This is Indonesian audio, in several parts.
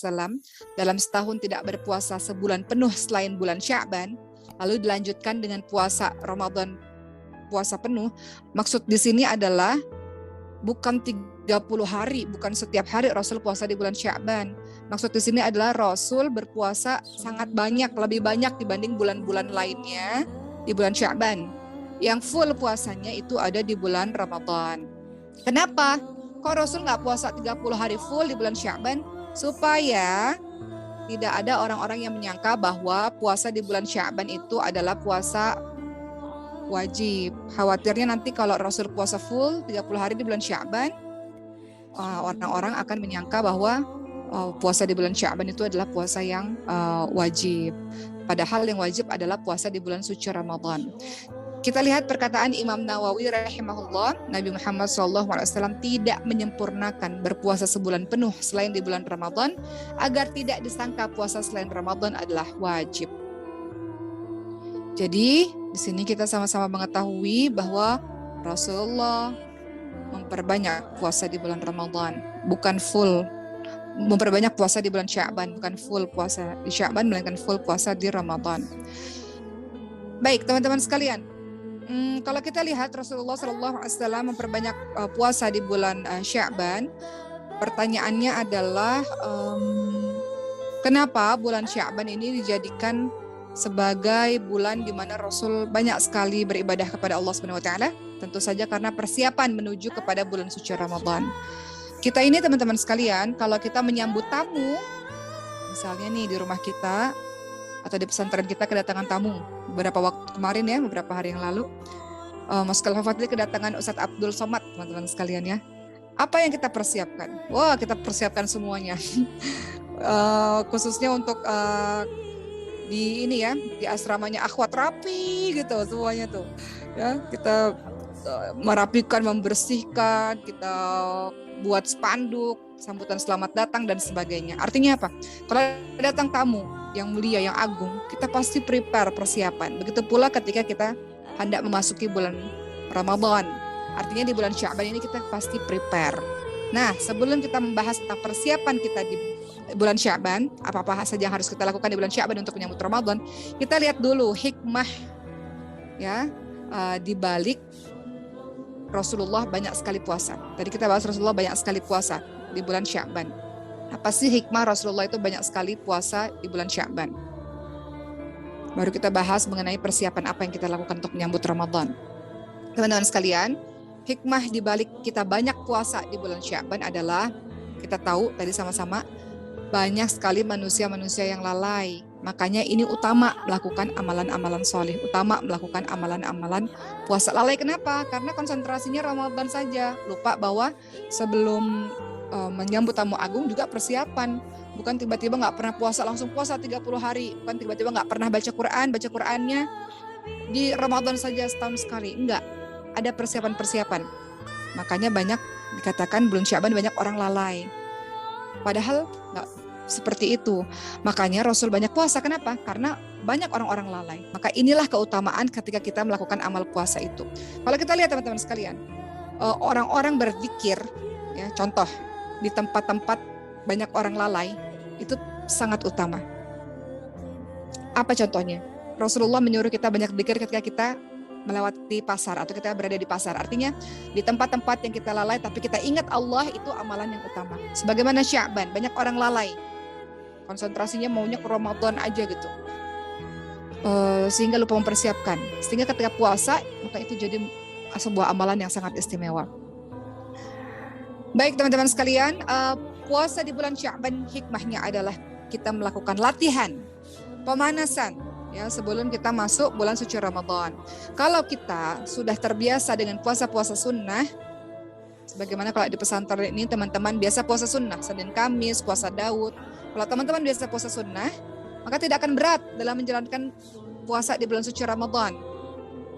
dalam setahun tidak berpuasa sebulan penuh selain bulan Sya'ban, lalu dilanjutkan dengan puasa Ramadan, puasa penuh. Maksud di sini adalah bukan 30 hari, bukan setiap hari Rasul puasa di bulan Sya'ban. Maksud di sini adalah Rasul berpuasa sangat banyak, lebih banyak dibanding bulan-bulan lainnya di bulan Sya'ban. Yang full puasanya itu ada di bulan Ramadan. Kenapa? Kok Rasul nggak puasa 30 hari full di bulan Sya'ban? Supaya tidak ada orang-orang yang menyangka bahwa puasa di bulan Sya'ban itu adalah puasa wajib. Khawatirnya nanti kalau Rasul puasa full 30 hari di bulan Sya'ban, orang-orang akan menyangka bahwa puasa di bulan Sya'ban itu adalah puasa yang wajib. Padahal yang wajib adalah puasa di bulan suci Ramadan. Kita lihat perkataan Imam Nawawi rahimahullah, Nabi Muhammad SAW tidak menyempurnakan berpuasa sebulan penuh selain di bulan Ramadan agar tidak disangka puasa selain Ramadan adalah wajib. Jadi di sini kita sama-sama mengetahui bahwa Rasulullah memperbanyak puasa di bulan Ramadan, bukan full. Memperbanyak puasa di bulan Sya'ban, bukan full puasa di Sya'ban, melainkan full puasa di Ramadan. Baik teman-teman sekalian, kalau kita lihat Rasulullah SAW memperbanyak puasa di bulan Sya'ban, pertanyaannya adalah kenapa bulan Sya'ban ini dijadikan sebagai bulan di mana Rasul banyak sekali beribadah kepada Allah Subhanahu wa taala? Tentu saja karena persiapan menuju kepada bulan suci Ramadan. Kita ini teman-teman sekalian, kalau kita menyambut tamu, misalnya nih di rumah kita atau di pesantren kita kedatangan tamu, beberapa waktu kemarin ya, beberapa hari yang lalu, Mas Al-Fadli kedatangan Ustadz Abdul Somad, teman-teman sekalian ya. Apa yang kita persiapkan? Wah, kita persiapkan semuanya. Khususnya untuk di ini ya, di asramanya akhwat rapi gitu semuanya tuh. Ya, kita merapikan, membersihkan, kita buat spanduk, sambutan selamat datang dan sebagainya. Artinya apa? Kalau datang tamu yang mulia, yang agung, kita pasti prepare persiapan. Begitu pula ketika kita hendak memasuki bulan Ramadan. Artinya di bulan Sya'ban ini kita pasti prepare. Nah, sebelum kita membahas tentang persiapan kita di bulan Sya'ban, apa-apa saja yang harus kita lakukan di bulan Sya'ban untuk menyambut Ramadan, kita lihat dulu hikmah ya di balik Rasulullah banyak sekali puasa. Tadi kita bahas Rasulullah banyak sekali puasa di bulan Sya'ban. Apa sih hikmah Rasulullah itu banyak sekali puasa di bulan Sya'ban? Baru kita bahas mengenai persiapan apa yang kita lakukan untuk menyambut Ramadan. Teman-teman sekalian, hikmah di balik kita banyak puasa di bulan Sya'ban adalah kita tahu tadi sama-sama banyak sekali manusia-manusia yang lalai. Makanya ini utama melakukan amalan-amalan soleh, utama melakukan amalan-amalan puasa. Lalai kenapa? Karena konsentrasinya Ramadan saja. Lupa bahwa sebelum menyambut tamu agung juga persiapan. Bukan tiba-tiba nggak pernah puasa, langsung puasa 30 hari. Bukan tiba-tiba nggak pernah baca Qur'annya di Ramadan saja setahun sekali. Enggak, ada persiapan-persiapan. Makanya banyak dikatakan bulan Sya'ban banyak orang lalai. Padahal nggak seperti itu. Makanya Rasul banyak puasa. Kenapa? Karena banyak orang-orang lalai. Maka inilah keutamaan ketika kita melakukan amal puasa itu. Kalau kita lihat teman-teman sekalian, orang-orang berzikir, ya contoh di tempat-tempat banyak orang lalai itu sangat utama. Apa contohnya? Rasulullah menyuruh kita banyak zikir ketika kita melewati pasar atau kita berada di pasar. Artinya di tempat-tempat yang kita lalai tapi kita ingat Allah, itu amalan yang utama. Sebagaimana Sya'ban, banyak orang lalai. Konsentrasinya maunya ke Ramadan aja gitu. Sehingga lupa mempersiapkan. Sehingga ketika puasa, maka itu jadi sebuah amalan yang sangat istimewa. Baik teman-teman sekalian, puasa di bulan Sya'ban hikmahnya adalah kita melakukan latihan, pemanasan ya sebelum kita masuk bulan suci Ramadan. Kalau kita sudah terbiasa dengan puasa-puasa sunnah, sebagaimana kalau di pesantren ini teman-teman biasa puasa sunnah, Senin Kamis, puasa Daud. Kalau teman-teman biasa puasa sunnah, maka tidak akan berat dalam menjalankan puasa di bulan suci Ramadan.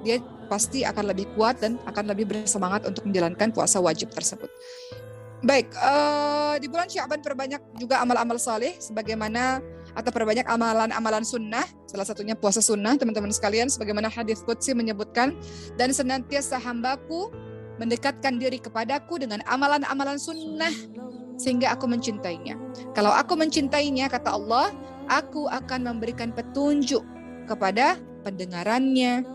Dia pasti akan lebih kuat dan akan lebih bersemangat untuk menjalankan puasa wajib tersebut. Baik, di bulan Sya'ban perbanyak juga amal-amal saleh sebagaimana atau perbanyak amalan-amalan sunnah, salah satunya puasa sunnah teman-teman sekalian, sebagaimana hadis qudsi menyebutkan, dan senantiasa hambaku mendekatkan diri kepadaku dengan amalan-amalan sunnah sehingga aku mencintainya. Kalau aku mencintainya, kata Allah, aku akan memberikan petunjuk kepada pendengarannya,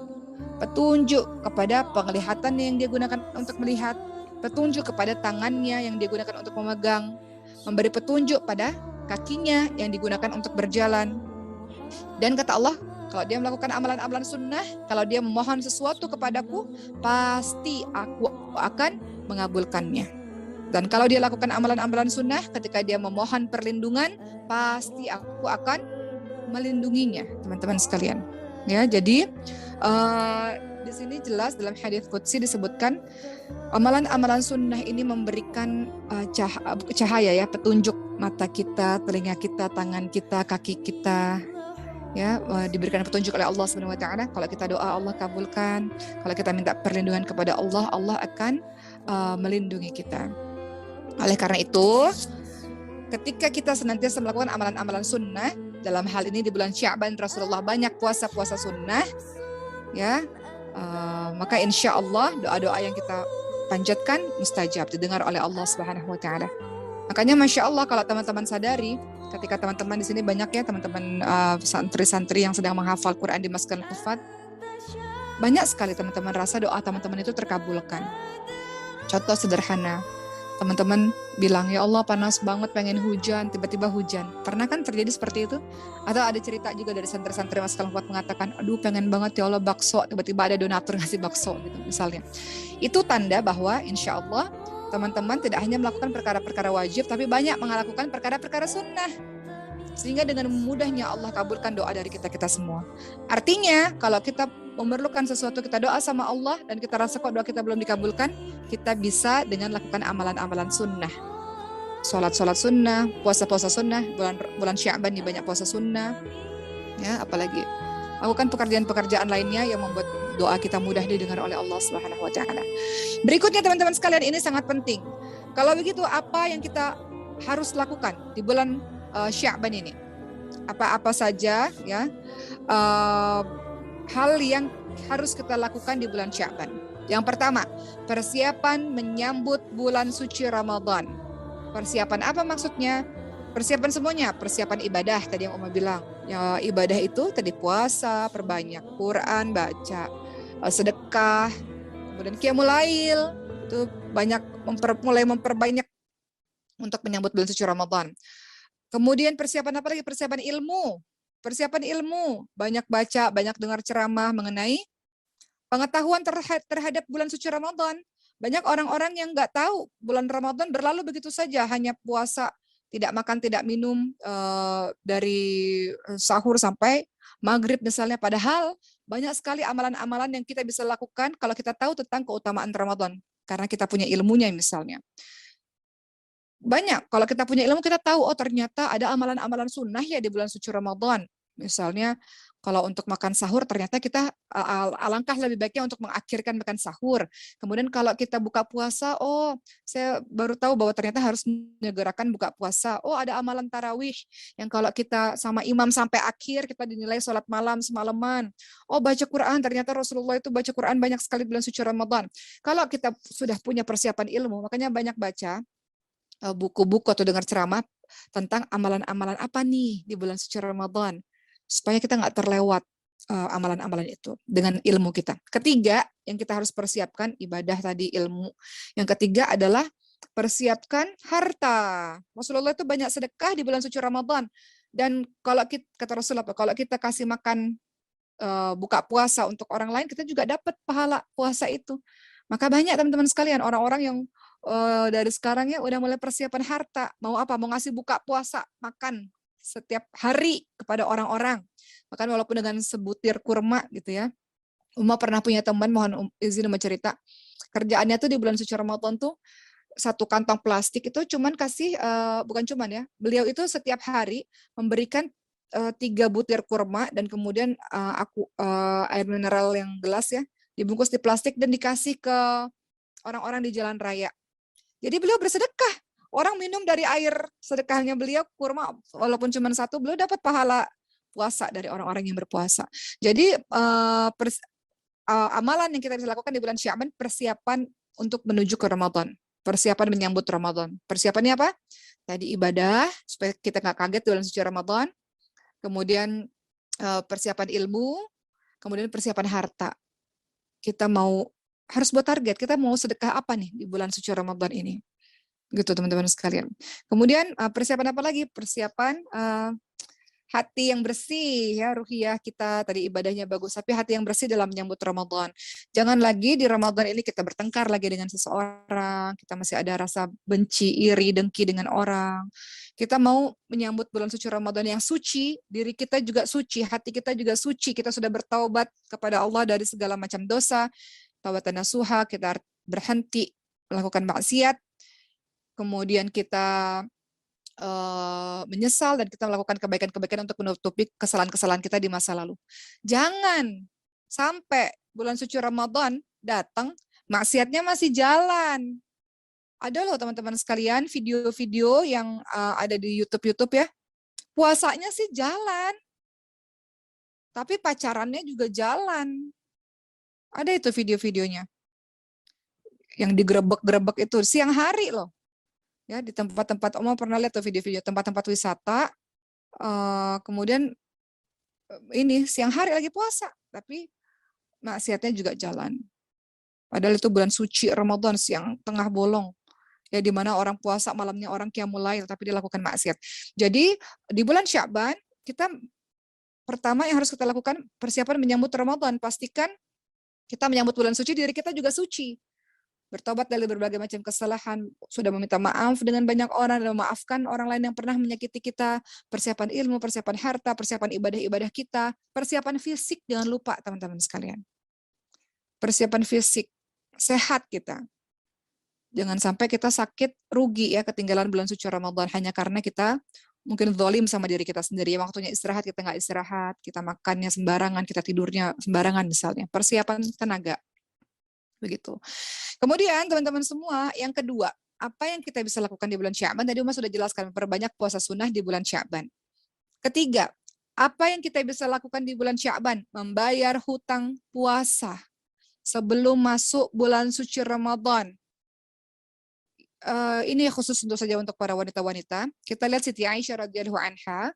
petunjuk kepada penglihatannya yang dia gunakan untuk melihat, petunjuk kepada tangannya yang dia gunakan untuk memegang, memberi petunjuk pada kakinya yang digunakan untuk berjalan. Dan kata Allah, kalau dia melakukan amalan-amalan sunnah, kalau dia memohon sesuatu kepadaku, pasti aku akan mengabulkannya. Dan kalau dia lakukan amalan-amalan sunnah, ketika dia memohon perlindungan, pasti aku akan melindunginya, teman-teman sekalian. Ya, jadi di sini jelas dalam hadis qudsi disebutkan amalan-amalan sunnah ini memberikan cahaya ya, petunjuk mata kita, telinga kita, tangan kita, kaki kita. Ya, diberikan petunjuk oleh Allah Subhanahu wa taala. Kalau kita doa, Allah kabulkan. Kalau kita minta perlindungan kepada Allah, Allah akan melindungi kita. Oleh karena itu, ketika kita senantiasa melakukan amalan-amalan sunnah, dalam hal ini di bulan Sya'ban Rasulullah banyak puasa-puasa sunnah, ya, maka insya Allah doa-doa yang kita panjatkan mustajab, didengar oleh Allah Subhanahu wa taala. Makanya Masya Allah kalau teman-teman sadari, ketika teman-teman di sini banyak ya teman-teman santri-santri yang sedang menghafal Quran di Masjidil Hufad, banyak sekali teman-teman rasa doa teman-teman itu terkabulkan. Contoh sederhana, teman-teman bilang, ya Allah panas banget pengen hujan, tiba-tiba hujan. Pernah kan terjadi seperti itu? Atau ada cerita juga dari santri-santri Masjidil Hufad mengatakan, aduh pengen banget ya Allah bakso, tiba-tiba ada donatur ngasih bakso gitu misalnya. Itu tanda bahwa insya Allah teman-teman tidak hanya melakukan perkara-perkara wajib, tapi banyak melakukan perkara-perkara sunnah. Sehingga dengan mudahnya Allah kabulkan doa dari kita-kita semua. Artinya, kalau kita memerlukan sesuatu, kita doa sama Allah, dan kita rasa kok doa kita belum dikabulkan, kita bisa dengan lakukan amalan-amalan sunnah. Sholat-sholat sunnah, puasa-puasa sunnah, bulan Sya'ban ini banyak puasa sunnah. Ya, apalagi lakukan pekerjaan-pekerjaan lainnya yang membuat doa kita mudah didengar oleh Allah Subhanahu wa taala. Berikutnya teman-teman sekalian, ini sangat penting. Kalau begitu apa yang kita harus lakukan di bulan Sya'ban ini? Apa-apa saja ya hal yang harus kita lakukan di bulan Sya'ban. Yang pertama, persiapan menyambut bulan suci Ramadan. Persiapan apa maksudnya? Persiapan semuanya, persiapan ibadah tadi yang Oma bilang. Ya, ibadah itu tadi puasa, perbanyak Quran, baca, sedekah, kemudian qiyamul lail, itu banyak mulai memperbanyak untuk menyambut bulan suci Ramadan. Kemudian persiapan apa lagi? Persiapan ilmu. Persiapan ilmu, banyak baca, banyak dengar ceramah mengenai pengetahuan terhadap bulan suci Ramadan. Banyak orang-orang yang nggak tahu bulan Ramadan berlalu begitu saja, hanya puasa, tidak makan, tidak minum dari sahur sampai maghrib misalnya. Padahal banyak sekali amalan-amalan yang kita bisa lakukan kalau kita tahu tentang keutamaan Ramadan. Karena kita punya ilmunya misalnya. Banyak, kalau kita punya ilmu kita tahu, oh ternyata ada amalan-amalan sunnah ya di bulan suci Ramadan. Misalnya kalau untuk makan sahur ternyata kita alangkah lebih baiknya untuk mengakhirkan makan sahur. Kemudian kalau kita buka puasa, oh saya baru tahu bahwa ternyata harus menyegerakan buka puasa. Oh ada amalan tarawih yang kalau kita sama imam sampai akhir kita dinilai sholat malam semalaman. Oh baca Quran, ternyata Rasulullah itu baca Quran banyak sekali bulan suci Ramadan. Kalau kita sudah punya persiapan ilmu, makanya banyak baca buku-buku atau dengar ceramah tentang amalan-amalan apa nih di bulan suci Ramadan, supaya kita nggak terlewat amalan-amalan itu dengan ilmu kita. Ketiga, yang kita harus persiapkan ibadah tadi, ilmu. Yang ketiga adalah persiapkan harta. Rasulullah itu banyak sedekah di bulan suci Ramadan. Dan kalau kita, kata Rasulullah, kalau kita kasih makan buka puasa untuk orang lain, kita juga dapat pahala puasa itu. Maka banyak teman-teman sekalian orang-orang yang dari sekarang ya udah mulai persiapan harta. Mau apa? Mau ngasih buka puasa, makan setiap hari kepada orang-orang. Bahkan walaupun dengan sebutir kurma gitu ya. Uma pernah punya teman, mohon izin Uma cerita. Kerjaannya tuh di bulan suci Ramadan tuh satu kantong plastik itu cuman kasih, bukan cuman ya, beliau itu setiap hari memberikan 3 butir kurma dan kemudian air mineral yang gelas ya, dibungkus di plastik dan dikasih ke orang-orang di jalan raya. Jadi beliau bersedekah. Orang minum dari air sedekahnya beliau, kurma walaupun cuma satu, beliau dapat pahala puasa dari orang-orang yang berpuasa. Jadi amalan yang kita bisa lakukan di bulan Sya'ban, persiapan untuk menuju ke Ramadan. persiapan menyambut Ramadan. Persiapannya apa? Tadi ibadah, supaya kita nggak kaget dalam suci Ramadan. Kemudian persiapan ilmu, kemudian persiapan harta. Kita harus buat target, kita mau sedekah apa nih di bulan suci Ramadan ini. Gitu teman-teman sekalian. Kemudian persiapan apa lagi? Persiapan hati yang bersih, ya, ruhiyah kita tadi ibadahnya bagus, tapi hati yang bersih dalam menyambut Ramadan. Jangan lagi di Ramadan ini kita bertengkar lagi dengan seseorang, kita masih ada rasa benci, iri, dengki dengan orang. Kita mau menyambut bulan suci Ramadan yang suci, diri kita juga suci, hati kita juga suci, kita sudah bertaubat kepada Allah dari segala macam dosa, taubatan nasuha, kita berhenti melakukan maksiat, kemudian kita menyesal dan kita melakukan kebaikan-kebaikan untuk menutupi kesalahan-kesalahan kita di masa lalu. Jangan sampai bulan suci Ramadan datang, maksiatnya masih jalan. Ada loh teman-teman sekalian video-video yang ada di YouTube ya. Puasanya sih jalan, tapi pacarannya juga jalan. Ada itu video-videonya. Yang digrebek-grebek itu siang hari loh. Ya, di tempat-tempat, pernah lihat tuh video-video tempat-tempat wisata, kemudian ini siang hari lagi puasa, tapi maksiatnya juga jalan. Padahal itu bulan suci Ramadan, siang tengah bolong, ya, di mana orang puasa, malamnya orang qiyamul lail, tapi dilakukan maksiat. Jadi di bulan Sya'ban, kita pertama yang harus kita lakukan persiapan menyambut Ramadan. Pastikan kita menyambut bulan suci, diri kita juga suci. Bertobat dari berbagai macam kesalahan, sudah meminta maaf dengan banyak orang, dan memaafkan orang lain yang pernah menyakiti kita, persiapan ilmu, persiapan harta, persiapan ibadah-ibadah kita, persiapan fisik, jangan lupa teman-teman sekalian. Persiapan fisik, sehat kita. Jangan sampai kita sakit, rugi ya, ketinggalan bulan suci Ramadan, hanya karena kita mungkin zalim sama diri kita sendiri. Waktunya istirahat, kita nggak istirahat, kita makannya sembarangan, kita tidurnya sembarangan misalnya. Persiapan tenaga. Begitu. Kemudian teman-teman semua, yang kedua, apa yang kita bisa lakukan di bulan Sya'ban? Tadi Uma sudah jelaskan, perbanyak puasa sunnah di bulan Sya'ban. Ketiga, apa yang kita bisa lakukan di bulan Sya'ban? Membayar hutang puasa sebelum masuk bulan suci Ramadan. Ini khusus untuk saja untuk para wanita-wanita. Kita lihat Siti Aisyah radhiyallahu anha.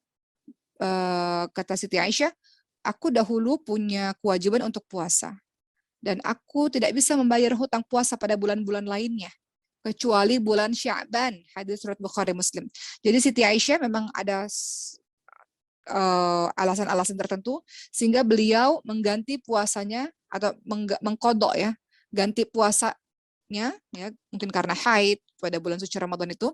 Kata Siti Aisyah, aku dahulu punya kewajiban untuk puasa. Dan aku tidak bisa membayar hutang puasa pada bulan-bulan lainnya, kecuali bulan Sya'ban, hadis surat Bukhari Muslim. Jadi Siti Aisyah memang ada alasan-alasan tertentu, sehingga beliau mengganti puasanya, atau mengkodok ya, ganti puasanya, ya, mungkin karena haid pada bulan suci Ramadan itu,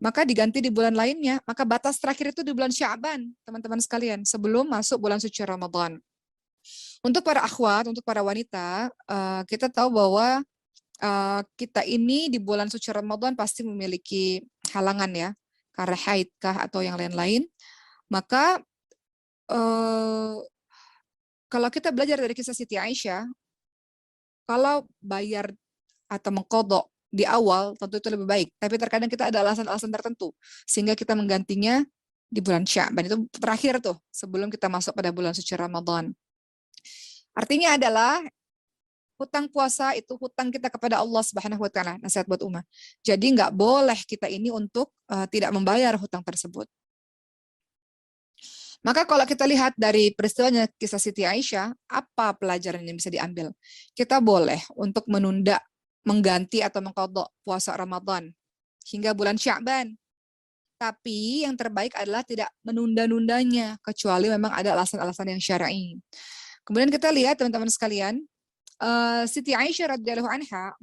maka diganti di bulan lainnya, maka batas terakhir itu di bulan Sya'ban, teman-teman sekalian, sebelum masuk bulan suci Ramadan. Untuk para akhwat, untuk para wanita, kita tahu bahwa kita ini di bulan suci Ramadan pasti memiliki halangan ya, karena haid kah atau yang lain-lain. Maka kalau kita belajar dari kisah Siti Aisyah, kalau bayar atau mengkodok di awal tentu itu lebih baik. Tapi terkadang kita ada alasan-alasan tertentu sehingga kita menggantinya di bulan Sya'ban, itu terakhir tuh sebelum kita masuk pada bulan suci Ramadan. Artinya adalah hutang puasa itu hutang kita kepada Allah Subhanahu wa taala, nasihat buat umat. Jadi nggak boleh kita ini untuk tidak membayar hutang tersebut. Maka kalau kita lihat dari peristiwanya kisah Siti Aisyah, apa pelajaran yang bisa diambil? Kita boleh untuk menunda, mengganti atau mengqadha puasa Ramadan hingga bulan Sya'ban. Tapi yang terbaik adalah tidak menunda-nundanya, kecuali memang ada alasan-alasan yang syar'i. Kemudian kita lihat teman-teman sekalian, Siti Aisyah radhiyallahu anha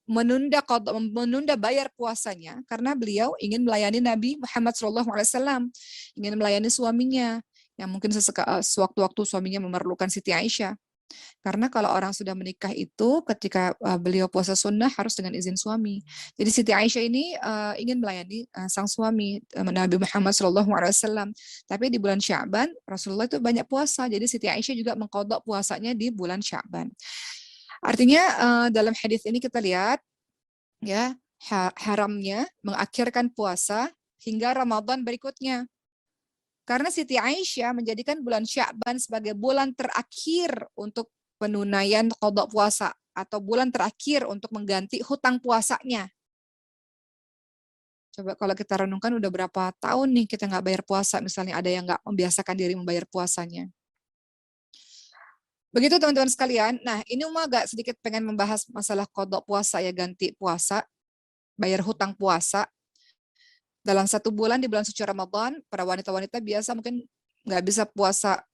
menunda bayar puasanya karena beliau ingin melayani Nabi Muhammad SAW, ingin melayani suaminya yang mungkin sewaktu-waktu suaminya memerlukan Siti Aisyah. Karena kalau orang sudah menikah itu ketika beliau puasa sunnah harus dengan izin suami. Jadi Siti Aisyah ini ingin melayani sang suami Nabi Muhammad SAW. Tapi di bulan Sya'ban Rasulullah itu banyak puasa. Jadi Siti Aisyah juga mengqadha puasanya di bulan Sya'ban. Artinya dalam hadis ini kita lihat ya haramnya mengakhirkan puasa hingga Ramadan berikutnya. Karena Siti Aisyah menjadikan bulan Sya'ban sebagai bulan terakhir untuk penunaian qada puasa atau bulan terakhir untuk mengganti hutang puasanya. Coba kalau kita renungkan udah berapa tahun nih kita nggak bayar puasa, misalnya ada yang nggak membiasakan diri membayar puasanya. Begitu teman-teman sekalian. Nah, ini agak sedikit pengen membahas masalah qada puasa ya, ganti puasa, bayar hutang puasa. Dalam 1 bulan di bulan suci Ramadan, para wanita-wanita biasa mungkin nggak bisa puasa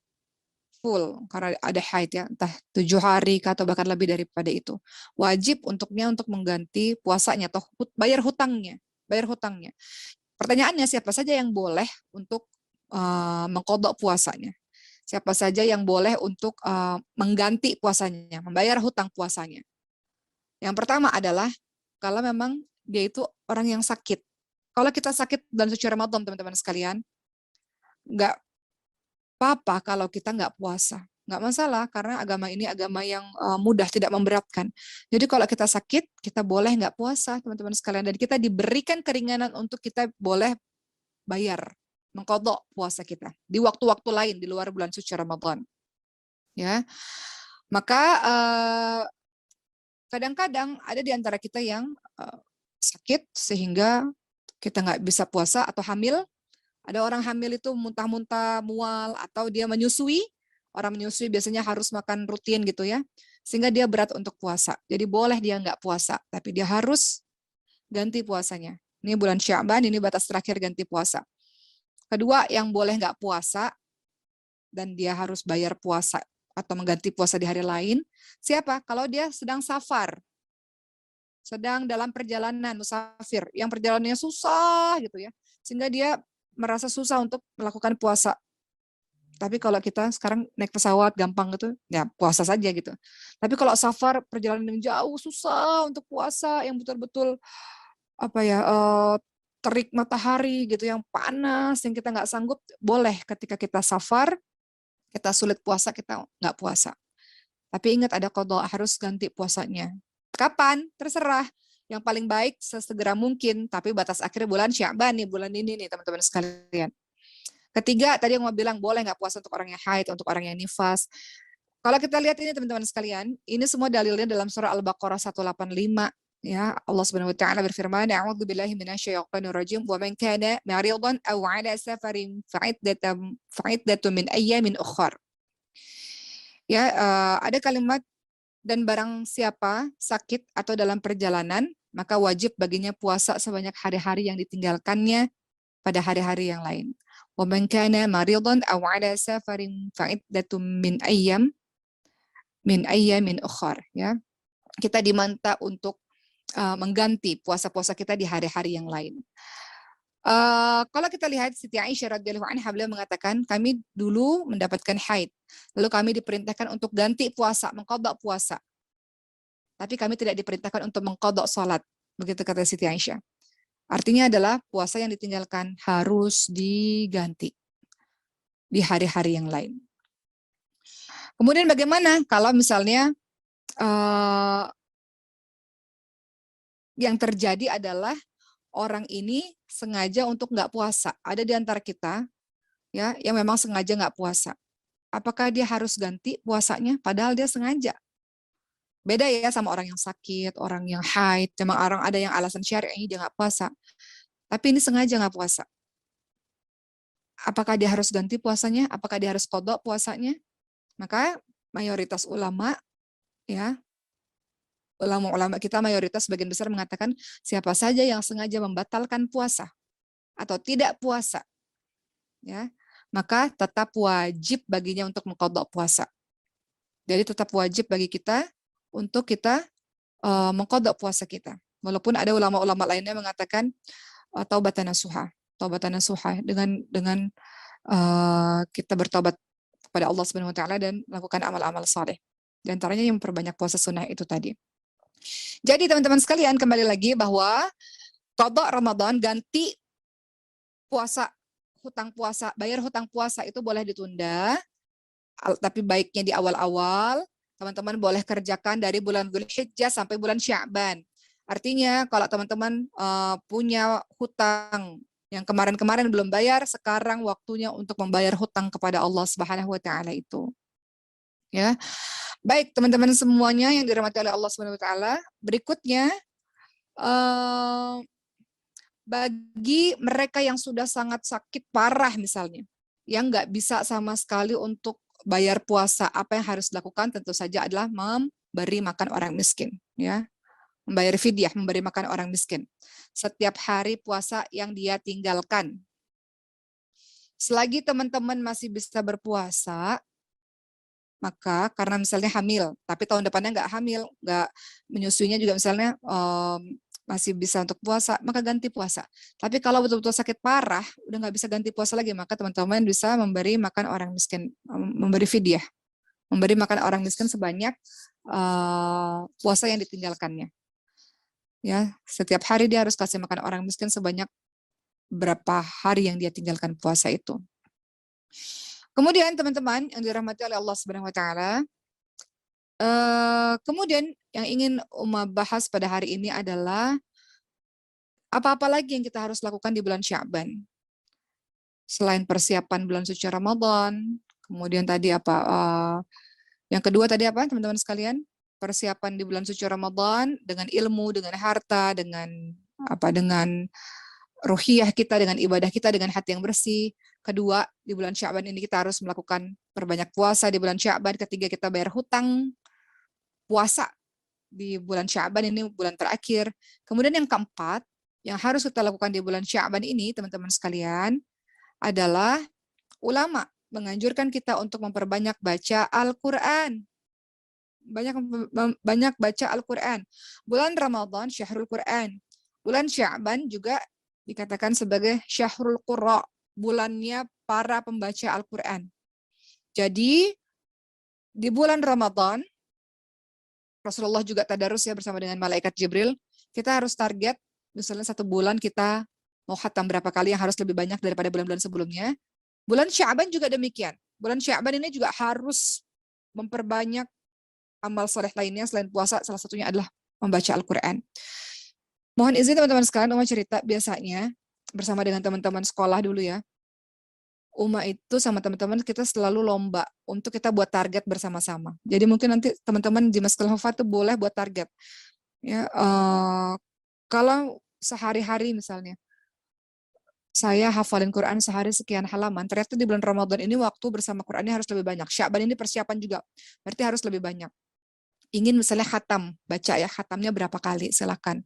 full karena ada haid ya, entah 7 hari atau bahkan lebih daripada itu. Wajib untuknya untuk mengganti puasanya atau bayar hutangnya, bayar hutangnya. Pertanyaannya siapa saja yang boleh untuk mengqadha puasanya? Siapa saja yang boleh untuk mengganti puasanya, membayar hutang puasanya? Yang pertama adalah kalau memang dia itu orang yang sakit. Kalau kita sakit dan suci Ramadan, teman-teman sekalian, nggak apa-apa kalau kita nggak puasa. Nggak masalah, karena agama ini agama yang mudah, tidak memberatkan. Jadi kalau kita sakit, kita boleh nggak puasa, teman-teman sekalian. Dan kita diberikan keringanan untuk kita boleh bayar, mengqadha puasa kita. Di waktu-waktu lain, di luar bulan suci Ramadan. Ya, maka kadang-kadang ada di antara kita yang sakit sehingga kita nggak bisa puasa atau hamil. Ada orang hamil itu muntah-muntah, mual, atau dia menyusui. Orang menyusui biasanya harus makan rutin gitu ya. Sehingga dia berat untuk puasa. Jadi boleh dia nggak puasa, tapi dia harus ganti puasanya. Ini bulan Sya'ban, ini batas terakhir ganti puasa. Kedua, yang boleh nggak puasa, dan dia harus bayar puasa atau mengganti puasa di hari lain. Siapa? Kalau dia sedang safar. Sedang dalam perjalanan, musafir. Yang perjalanannya susah gitu ya. Sehingga dia merasa susah untuk melakukan puasa. Tapi kalau kita sekarang naik pesawat gampang gitu, ya puasa saja gitu. Tapi kalau safar perjalanan yang jauh susah untuk puasa yang betul-betul apa ya terik matahari gitu yang panas yang kita nggak sanggup, boleh ketika kita safar kita sulit puasa kita nggak puasa. Tapi ingat ada qadha, harus ganti puasanya. Kapan? Terserah. Yang paling baik sesegera mungkin, tapi batas akhir bulan Sya'ban nih, bulan ini nih teman-teman sekalian. Ketiga, tadi yang mau bilang boleh nggak puasa untuk orang yang haid, untuk orang yang nifas. Kalau kita lihat ini teman-teman sekalian, ini semua dalilnya dalam surah Al-Baqarah 185. Ya, Allah Subhanahu wa taala berfirman, "A'udzu billahi minasyaitonir rajim, wa man kana maridan aw 'ala safarin fa'iddatun min ayyamin ukhra." Ya, ada kalimat dan barang siapa sakit atau dalam perjalanan, maka wajib baginya puasa sebanyak hari-hari yang ditinggalkannya pada hari-hari yang lain. Wa man kana maridan aw 'ala safarin fa'iddatun min ayyamin ukhra, ya. Kita diminta untuk mengganti puasa-puasa kita di hari-hari yang lain. Kalau kita lihat Siti Aisyah radhiyallahu anha, beliau mengatakan kami dulu mendapatkan haid, lalu kami diperintahkan untuk ganti puasa, mengqadha puasa. Tapi kami tidak diperintahkan untuk mengqadha salat. Begitu kata Siti Aisyah. Artinya adalah puasa yang ditinggalkan harus diganti di hari-hari yang lain. Kemudian bagaimana kalau misalnya yang terjadi adalah orang ini sengaja untuk nggak puasa. Ada di antara kita ya yang memang sengaja nggak puasa. Apakah dia harus ganti puasanya padahal dia sengaja? Beda ya sama orang yang sakit, orang yang haid. Memang orang ada yang alasan syar'i dia nggak puasa. Tapi ini sengaja nggak puasa. Apakah dia harus ganti puasanya? Apakah dia harus qadha puasanya? Maka mayoritas ulama ya, ulama-ulama kita mayoritas sebagian besar mengatakan siapa saja yang sengaja membatalkan puasa atau tidak puasa, ya, maka tetap wajib baginya untuk mengqadha puasa. Jadi tetap wajib bagi kita untuk kita mengqadha puasa kita. Walaupun ada ulama-ulama lainnya mengatakan taubatan nasuha, dengan kita bertobat kepada Allah Subhanahu wa taala dan melakukan amal-amal saleh. Di antaranya yang memperbanyak puasa sunnah itu tadi. Jadi teman-teman sekalian, kembali lagi bahwa qadha Ramadan, ganti puasa, hutang puasa, bayar hutang puasa itu boleh ditunda, tapi baiknya di awal-awal. Teman-teman boleh kerjakan dari bulan Dzulhijjah sampai bulan Sya'ban. Artinya kalau teman-teman punya hutang yang kemarin-kemarin belum bayar, sekarang waktunya untuk membayar hutang kepada Allah Subhanahu wa taala itu. Ya, baik teman-teman semuanya yang dirahmati oleh Allah Subhanahu Wa Taala. Berikutnya, bagi mereka yang sudah sangat sakit parah misalnya, yang nggak bisa sama sekali untuk bayar puasa, apa yang harus dilakukan? Tentu saja adalah memberi makan orang miskin, ya, membayar fidyah, memberi makan orang miskin setiap hari puasa yang dia tinggalkan. Selagi teman-teman masih bisa berpuasa, maka karena misalnya hamil, tapi tahun depannya nggak hamil, nggak menyusuinya juga misalnya masih bisa untuk puasa, maka ganti puasa. Tapi kalau betul-betul sakit parah, udah nggak bisa ganti puasa lagi, maka teman-teman bisa memberi makan orang miskin, memberi fidyah, memberi makan orang miskin sebanyak puasa yang ditinggalkannya. Ya, setiap hari dia harus kasih makan orang miskin sebanyak berapa hari yang dia tinggalkan puasa itu. Kemudian teman-teman yang dirahmati oleh Allah Subhanahu Wa Taala, kemudian yang ingin Uma bahas pada hari ini adalah apa-apa lagi yang kita harus lakukan di bulan Sya'ban. Selain persiapan bulan suci Ramadan, kemudian tadi apa? Yang kedua tadi apa, teman-teman sekalian? Persiapan di bulan suci Ramadan dengan ilmu, dengan harta, dengan apa? Dengan ruhiyah kita, dengan ibadah kita, dengan hati yang bersih. Kedua, di bulan Sya'ban ini kita harus melakukan perbanyak puasa di bulan Sya'ban. Ketiga, kita bayar hutang puasa di bulan Sya'ban ini, bulan terakhir. Kemudian yang keempat, yang harus kita lakukan di bulan Sya'ban ini, teman-teman sekalian, adalah ulama menganjurkan kita untuk memperbanyak baca Al-Quran. Banyak baca Al-Quran. Bulan Ramadan, Syahrul Quran. Bulan Sya'ban juga dikatakan sebagai Syahrul Qurra, bulannya para pembaca Al-Quran. Jadi, di bulan Ramadan, Rasulullah juga tadarus ya bersama dengan malaikat Jibril. Kita harus target, misalnya 1 bulan kita mau khatam berapa kali yang harus lebih banyak daripada bulan-bulan sebelumnya. Bulan Sya'ban juga demikian. Bulan Sya'ban ini juga harus memperbanyak amal soleh lainnya selain puasa, salah satunya adalah membaca Al-Quran. Mohon izin teman-teman sekalian, Uma cerita biasanya bersama dengan teman-teman sekolah dulu ya. Uma itu sama teman-teman kita selalu lomba untuk kita buat target bersama-sama. Jadi mungkin nanti teman-teman di Masjidil Hufat itu boleh buat target. Ya, kalau sehari-hari misalnya saya hafalin Quran sehari sekian halaman, ternyata di bulan Ramadan ini waktu bersama Qurannya harus lebih banyak. Sya'ban ini persiapan juga, berarti harus lebih banyak. Ingin misalnya khatam, baca ya, khatamnya berapa kali, silakan.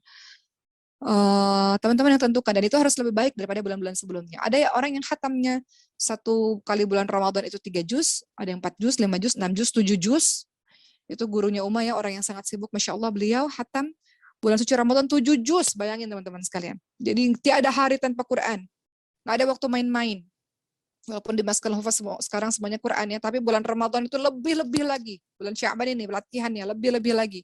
Teman-teman yang tentukan, dan itu harus lebih baik daripada bulan-bulan sebelumnya. Ada ya orang yang khatamnya 1 kali bulan Ramadan itu 3 juz, ada yang 4 juz, 5 juz, 6 juz, 7 juz. Itu gurunya Uma ya, orang yang sangat sibuk, Masya Allah, beliau khatam bulan suci Ramadan 7 juz, bayangin teman-teman sekalian. Jadi tiada hari tanpa Quran, nggak ada waktu main-main. Walaupun di Masjidil Hufaz sekarang semuanya Quran ya, tapi bulan Ramadan itu lebih-lebih lagi. Bulan Sya'ban ini latihannya lebih-lebih lagi.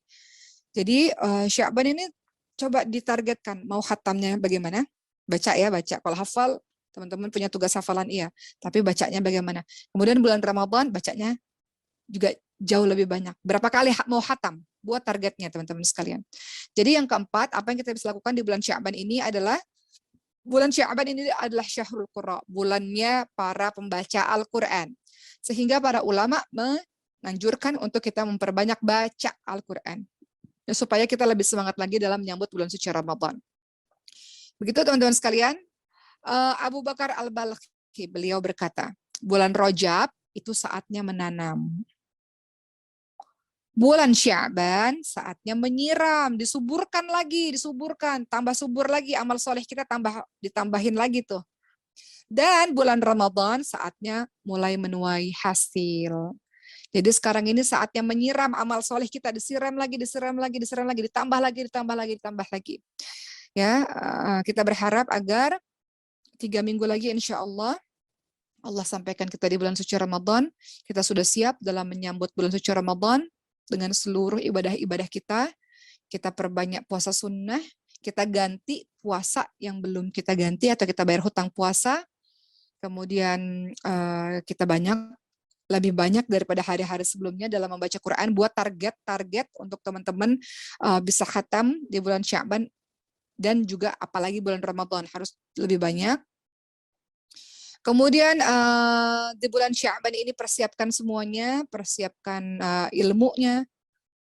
Jadi Sya'ban ini coba ditargetkan, mau khatamnya bagaimana? Baca ya, baca. Kalau hafal, teman-teman punya tugas hafalan iya, tapi bacanya bagaimana? Kemudian bulan Ramadan bacanya juga jauh lebih banyak. Berapa kali mau khatam? Buat targetnya teman-teman sekalian. Jadi yang keempat, apa yang kita bisa lakukan di bulan Sya'ban ini adalah bulan Sya'ban ini adalah Syahrul Qurra, bulannya para pembaca Al-Quran. Sehingga para ulama menganjurkan untuk kita memperbanyak baca Al-Quran. Ya, supaya kita lebih semangat lagi dalam menyambut bulan suci Ramadan. Begitu teman-teman sekalian, Abu Bakar Al-Balkhi, beliau berkata, bulan Rajab itu saatnya menanam. Bulan Sya'ban saatnya menyiram, disuburkan lagi, disuburkan, tambah subur lagi, amal soleh kita ditambahin lagi tuh. Dan bulan Ramadan saatnya mulai menuai hasil. Jadi sekarang ini saatnya menyiram amal soleh kita, disiram lagi, disiram lagi, disiram lagi, ditambah lagi, ditambah lagi, ditambah lagi. Ya, kita berharap agar 3 minggu lagi insya Allah sampaikan kita di bulan suci Ramadan. Kita sudah siap dalam menyambut bulan suci Ramadan dengan seluruh ibadah-ibadah kita. Kita perbanyak puasa sunnah, kita ganti puasa yang belum kita ganti atau kita bayar hutang puasa. Kemudian kita lebih banyak daripada hari-hari sebelumnya dalam membaca Quran, buat target untuk teman-teman bisa khatam di bulan Sya'ban dan juga apalagi bulan Ramadan harus lebih banyak. Kemudian di bulan Sya'ban ini persiapkan semuanya, persiapkan ilmunya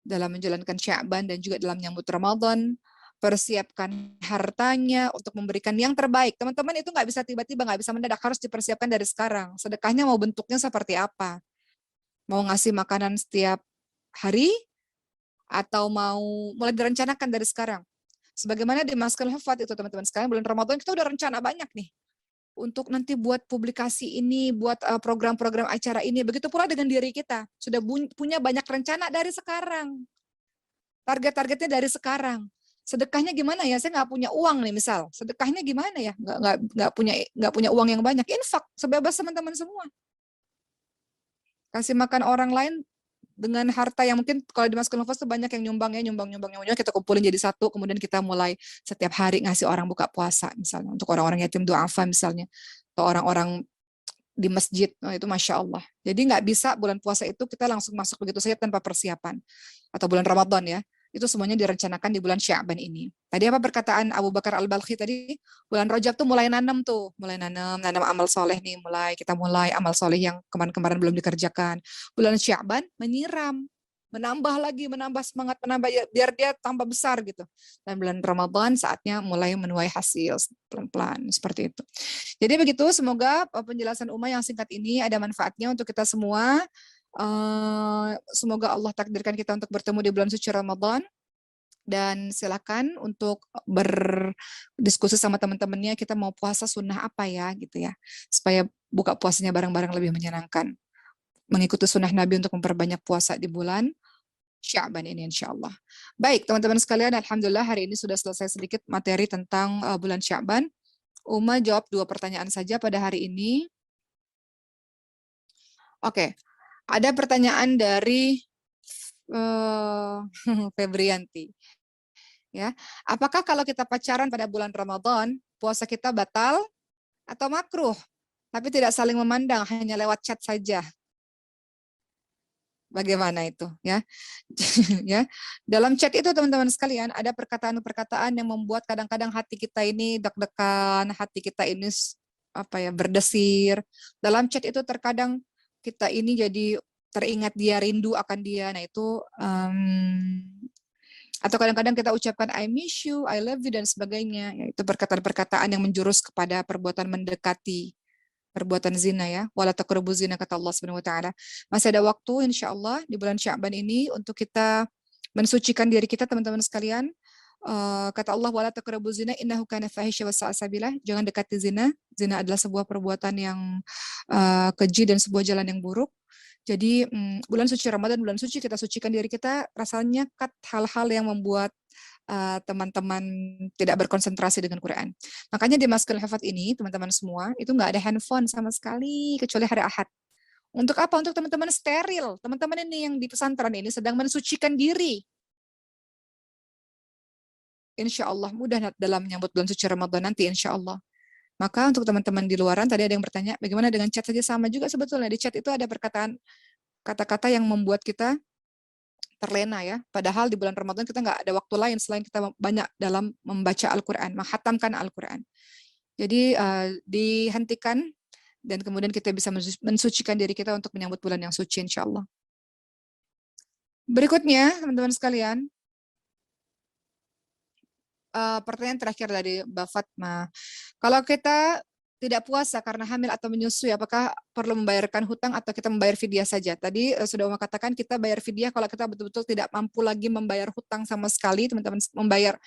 dalam menjalankan Sya'ban dan juga dalam menyambut Ramadan. Persiapkan hartanya untuk memberikan yang terbaik. Teman-teman itu nggak bisa tiba-tiba, nggak bisa mendadak, harus dipersiapkan dari sekarang. Sedekahnya mau bentuknya seperti apa? Mau ngasih makanan setiap hari atau mau mulai direncanakan dari sekarang. Sebagaimana di Maskal Hufat itu teman-teman sekalian, bulan Ramadan kita udah rencana banyak nih untuk nanti buat publikasi ini, buat program-program acara ini. Begitu pula dengan diri kita, sudah punya banyak rencana dari sekarang. Target-targetnya dari sekarang. Sedekahnya gimana ya? Saya nggak punya uang nih misal. Sedekahnya gimana ya? Nggak punya uang yang banyak. Infak sebebas teman-teman semua. Kasih makan orang lain dengan harta yang mungkin kalau di Maskul Nufas tuh banyak yang nyumbang, kita kumpulin jadi satu, kemudian kita mulai setiap hari ngasih orang buka puasa misalnya, untuk orang-orang yatim duafa misalnya, atau orang-orang di masjid. Nah, itu Masya Allah. Jadi nggak bisa bulan puasa itu kita langsung masuk begitu saja tanpa persiapan. Atau bulan Ramadan ya. Itu semuanya direncanakan di bulan Sya'ban ini. Tadi apa perkataan Abu Bakar Al-Balkhi tadi? Bulan Rajab tuh mulai nanam tuh. Mulai nanam amal soleh nih. Kita mulai amal soleh yang kemarin-kemarin belum dikerjakan. Bulan Sya'ban menyiram. Menambah semangat, biar dia tambah besar gitu. Dan bulan Ramadan saatnya mulai menuai hasil pelan-pelan seperti itu. Jadi begitu, semoga penjelasan Uma yang singkat ini ada manfaatnya untuk kita semua. Semoga Allah takdirkan kita untuk bertemu di bulan suci Ramadan. Dan silakan untuk berdiskusi sama teman-temannya, kita mau puasa sunnah apa ya gitu ya, supaya buka puasanya bareng-bareng lebih menyenangkan. Mengikuti sunnah Nabi untuk memperbanyak puasa di bulan Sya'ban ini insya Allah. Baik teman-teman sekalian, Alhamdulillah hari ini sudah selesai sedikit materi tentang bulan Sya'ban. Uma jawab 2 pertanyaan saja pada hari ini. Oke, ada pertanyaan dari Febrianti. Ya, apakah kalau kita pacaran pada bulan Ramadan, puasa kita batal atau makruh? Tapi tidak saling memandang, hanya lewat chat saja. Bagaimana itu, ya? Ya, dalam chat itu teman-teman sekalian ada perkataan-perkataan yang membuat kadang-kadang hati kita ini deg-degan, hati kita ini berdesir. Dalam chat itu terkadang kita ini jadi teringat dia, rindu akan dia. Nah itu atau kadang-kadang kita ucapkan I miss you, I love you dan sebagainya. Yaitu perkataan-perkataan yang menjurus kepada perbuatan mendekati perbuatan zina ya. Wala taqrabu zina kata Allah Subhanahu wa taala. Masih ada waktu insyaallah di bulan Sya'ban ini untuk kita mensucikan diri kita teman-teman sekalian. Kata Allah wala taqrabu zina innahu kana fahisya wa sa'a sabila. Jangan dekati zina. Zina adalah sebuah perbuatan yang keji dan sebuah jalan yang buruk. Jadi bulan suci Ramadan, bulan suci kita sucikan diri kita, rasanya cut hal-hal yang membuat teman-teman tidak berkonsentrasi dengan Quran. Makanya di Maskul Hafat ini, teman-teman semua, itu nggak ada handphone sama sekali, kecuali hari Ahad. Untuk apa? Untuk teman-teman steril. Teman-teman ini yang di pesantren ini sedang mensucikan diri. Insya Allah mudah dalam menyambut bulan suci Ramadan nanti, insya Allah. Maka untuk teman-teman di luaran, tadi ada yang bertanya, bagaimana dengan chat saja sama juga sebetulnya. Di chat itu ada perkataan, kata-kata yang membuat kita terlena ya. Padahal di bulan Ramadan kita nggak ada waktu lain selain kita banyak dalam membaca Al-Quran, menghatamkan Al-Quran. Jadi dihentikan dan kemudian kita bisa mensucikan diri kita untuk menyambut bulan yang suci insya Allah. Berikutnya, teman-teman sekalian, pertanyaan terakhir dari Mbak Fatma. Kalau kita tidak puasa karena hamil atau menyusui, apakah perlu membayarkan hutang atau kita membayar fidyah saja? Tadi sudah Uma katakan kita bayar fidyah kalau kita betul-betul tidak mampu lagi membayar hutang sama sekali, teman-teman membayar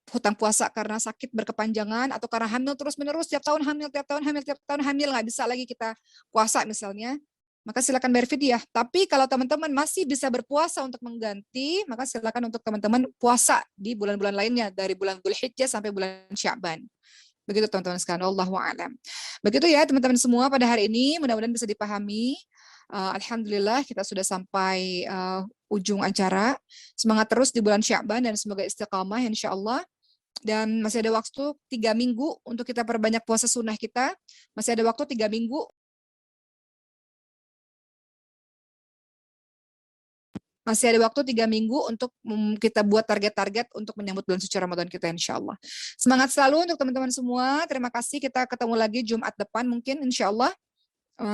hutang puasa karena sakit berkepanjangan atau karena hamil terus-menerus, tiap tahun hamil, nggak bisa lagi kita puasa misalnya, maka silakan bayar fidyah. Tapi kalau teman-teman masih bisa berpuasa untuk mengganti, maka silakan untuk teman-teman puasa di bulan-bulan lainnya, dari bulan Dzulhijjah sampai bulan Sya'ban. Begitu teman-teman sekalian, Allahu a'lam. Begitu ya teman-teman semua pada hari ini, mudah-mudahan bisa dipahami. Alhamdulillah kita sudah sampai ujung acara. Semangat terus di bulan Sya'ban dan semoga istiqamah insya Allah. Dan masih ada waktu 3 minggu untuk kita perbanyak puasa sunnah kita. Masih ada waktu 3 minggu. Masih ada waktu 3 minggu untuk kita buat target-target untuk menyambut bulan suci Ramadan kita insya Allah. Semangat selalu untuk teman-teman semua. Terima kasih. Kita ketemu lagi Jumat depan mungkin insya Allah.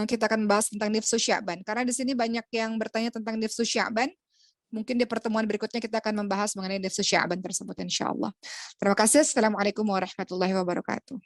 Kita akan bahas tentang nifsu Sya'ban. Karena di sini banyak yang bertanya tentang nifsu Sya'ban. Mungkin di pertemuan berikutnya kita akan membahas mengenai nifsu Sya'ban tersebut insya Allah. Terima kasih. Assalamualaikum warahmatullahi wabarakatuh.